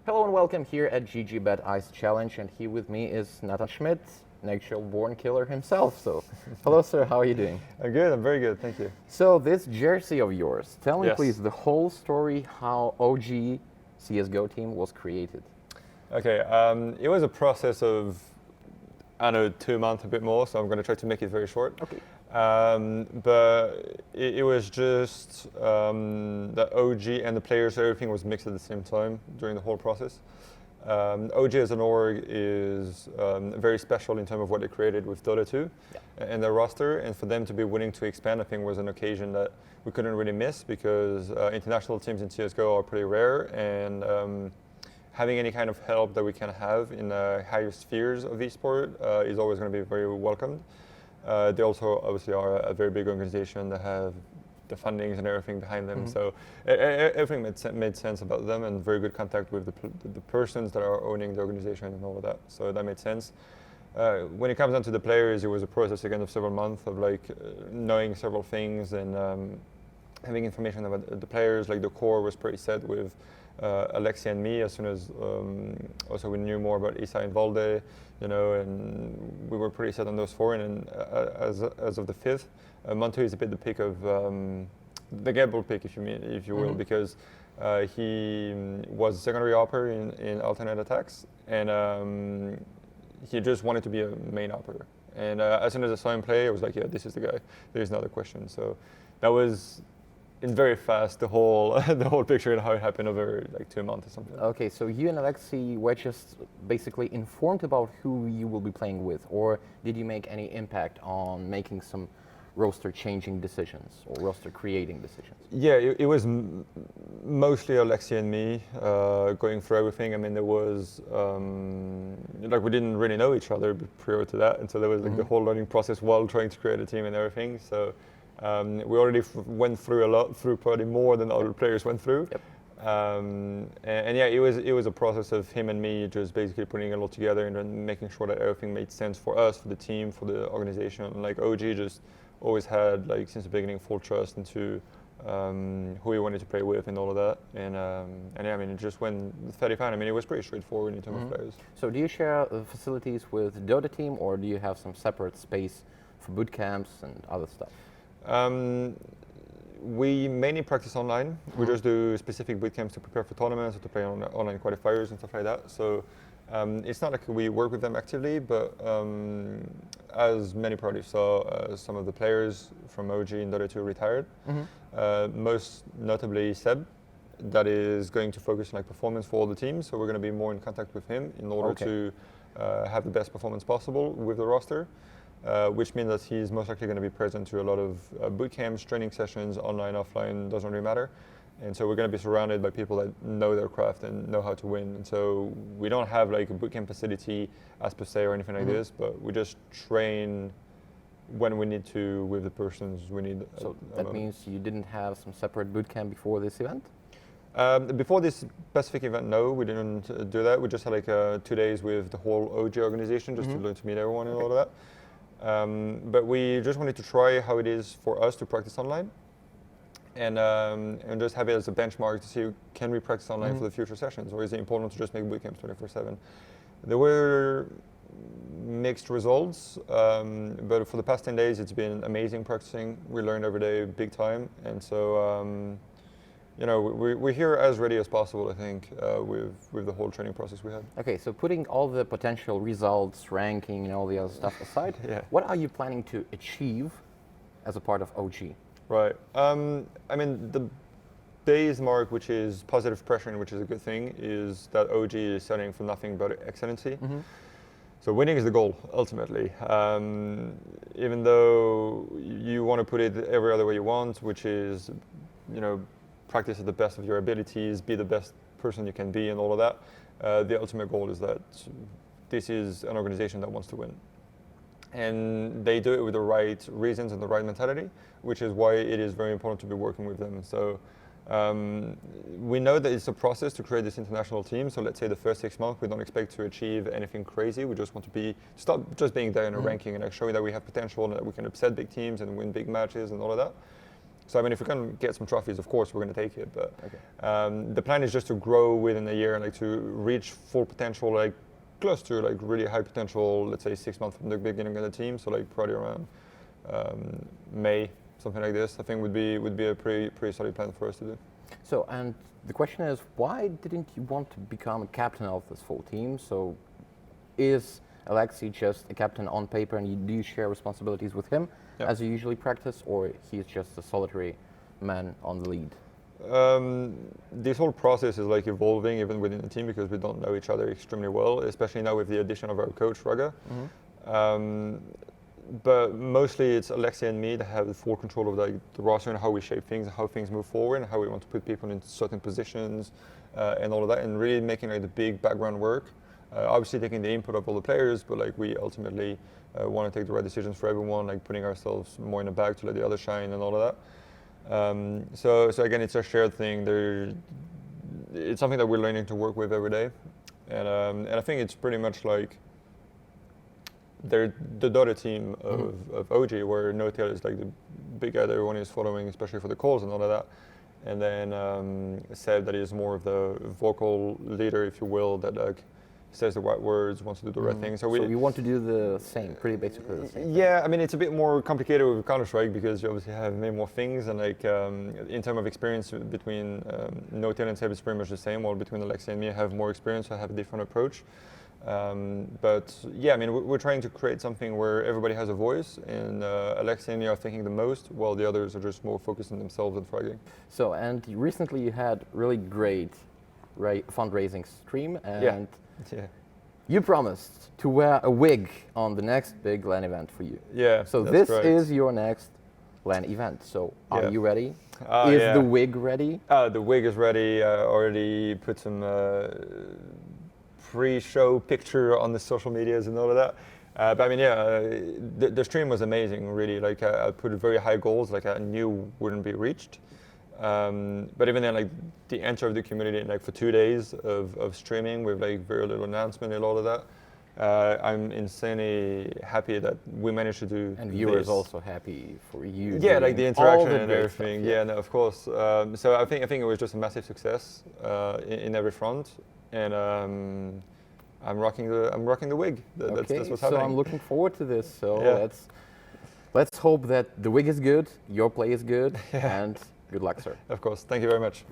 Hello and welcome here at GGBet Ice Challenge, and here with me is Nathan Schmidt, an actual born killer himself. So, hello sir, how are you doing? I'm good, I'm very good, thank you. So this jersey of yours, tell me Yes. please the whole story how OG CSGO team was created. Okay, it was a process of, I don't know, 2 months, a bit more, so I'm going to try to make it very short. Okay. But it was just the OG and the players, everything was mixed at the same time during the whole process. OG as an org is very special in terms of what they created with Dota 2 and their roster, and for them to be willing to expand, I think was an occasion that we couldn't really miss because international teams in CSGO are pretty rare, and having any kind of help that we can have in the higher spheres of esport is always going to be very welcomed. They also obviously are a very big organization that have the fundings and everything behind them. So everything made sense about them, and very good contact with the persons that are owning the organization and all of that. So that made sense. When it comes down to the players, it was a process again of several months of knowing several things and having information about the players. Like the core was pretty set with Alexia and me. As soon as also we knew more about Isa and Valde, and we were pretty set on those four. And as of the fifth, Montu is a bit the pick of the gamble pick, if you will, because he was a secondary opper in alternate attacks, and he just wanted to be a main opper. And as soon as I saw him play, I was like, yeah, this is the guy. There's no other question. So that was in very fast the whole picture and how it happened over 2 months or something. Okay, so you and Alexi were just basically informed about who you will be playing with, or did you make any impact on making some roster changing decisions or roster creating decisions? Yeah, it was mostly Alexi and me going through everything. I mean, there was we didn't really know each other prior to that, and so there was the whole learning process while trying to create a team and everything. So we already went through a lot, through probably more than other players went through. Yep. And yeah, it was a process of him and me just basically putting it all together and then making sure that everything made sense for us, for the team, for the organization. Like OG just always had since the beginning full trust into who he wanted to play with and all of that. And yeah, I mean, it just went fairly fine. I mean, it was pretty straightforward in terms of players. So do you share facilities with Dota team, or do you have some separate space for boot camps and other stuff? We mainly practice online. We just do specific boot camps to prepare for tournaments or to play on online qualifiers and stuff like that. So it's not like we work with them actively, but as many probably saw, some of the players from OG and Dota 2 retired. Most notably Seb, that is going to focus on performance for all the teams. So we're going to be more in contact with him in order to have the best performance possible with the roster. Which means that he's most likely going to be present to a lot of boot camps, training sessions, online, offline, doesn't really matter. And so we're going to be surrounded by people that know their craft and know how to win. And so we don't have a boot camp facility as per se or anything like this, but we just train when we need to with the persons we need. So that means you didn't have some separate boot camp before this event? Before this specific event, no, we didn't do that. We just had 2 days with the whole OG organization just to learn to meet everyone and all of that. But we just wanted to try how it is for us to practice online, and just have it as a benchmark to see, can we practice online for the future sessions, or is it important to just make boot camps 24/7? There were mixed results, but for the past 10 days, it's been amazing practicing. We learned every day big time, and so we're here as ready as possible, I think, with the whole training process we had. Okay, so putting all the potential results, ranking, and all the other stuff aside, what are you planning to achieve as a part of OG? Right. I mean, the base mark, which is positive pressure, which is a good thing, is that OG is setting for nothing but excellency. So winning is the goal, ultimately. Even though you want to put it every other way you want, which is, practice at the best of your abilities, be the best person you can be, and all of that. The ultimate goal is that this is an organization that wants to win. And they do it with the right reasons and the right mentality, which is why it is very important to be working with them. So we know that it's a process to create this international team. So let's say the first 6 months, we don't expect to achieve anything crazy. We just want to stop just being there in a ranking and showing that we have potential and that we can upset big teams and win big matches and all of that. So I mean, if we can get some trophies, of course, we're going to take it. But Okay. the plan is just to grow within a year, like to reach full potential, like close to like really high potential. Let's say 6 months from the beginning of the team. So like probably around May, something like this. I think would be a pretty solid plan for us to do. So, and the question is, why didn't you want to become a captain of this full team? So, is Alexei just a captain on paper, and do you share responsibilities with him as you usually practice, or he's just a solitary man on the lead? This whole process is like evolving even within the team because we don't know each other extremely well, especially now with the addition of our coach Raga. But mostly it's Alexei and me that have the full control of like the roster and how we shape things, how things move forward, and how we want to put people in certain positions and all of that, and really making like the big background work. Obviously taking the input of all the players, but like we ultimately want to take the right decisions for everyone, like putting ourselves more in the back to let the others shine and all of that. So again, it's a shared thing. It's something that we're learning to work with every day, and I think it's pretty much like they're the daughter team of OG, where No-Tail is like the big guy that everyone is following, especially for the calls and all of that. And then Seb, that is more of the vocal leader, if you will, that like says the right words, wants to do the right thing. So you want to do the same, pretty basically the same. Yeah, I mean, it's a bit more complicated with Counter-Strike because you obviously have many more things, and like in terms of experience between No-Tail and Seb, it's pretty much the same. While between Alexei and me, I have more experience, so I have a different approach. But yeah, I mean, we're trying to create something where everybody has a voice, and Alexei and me are thinking the most, while the others are just more focused on themselves and fragging. So, and recently you had really great fundraising stream, and you promised to wear a wig on the next big LAN event for you. Yeah. So this is your next LAN event. So are you ready? Is the wig ready? The wig is ready. I already put some pre-show picture on the social medias and all of that. But I mean, the stream was amazing, really. Like I put very high goals, like I knew wouldn't be reached. But even then, like the entry of the community, like for 2 days of streaming with like very little announcement and all of that, I'm insanely happy that we managed to do. And viewers also happy for you. Yeah, like the interaction and everything. Stuff, yeah, no, of course. So I think it was just a massive success in every front, and I'm rocking the wig. That's what's happening. So I'm looking forward to this. So let's hope that the wig is good, your play is good, and good luck, sir. Of course. Thank you very much.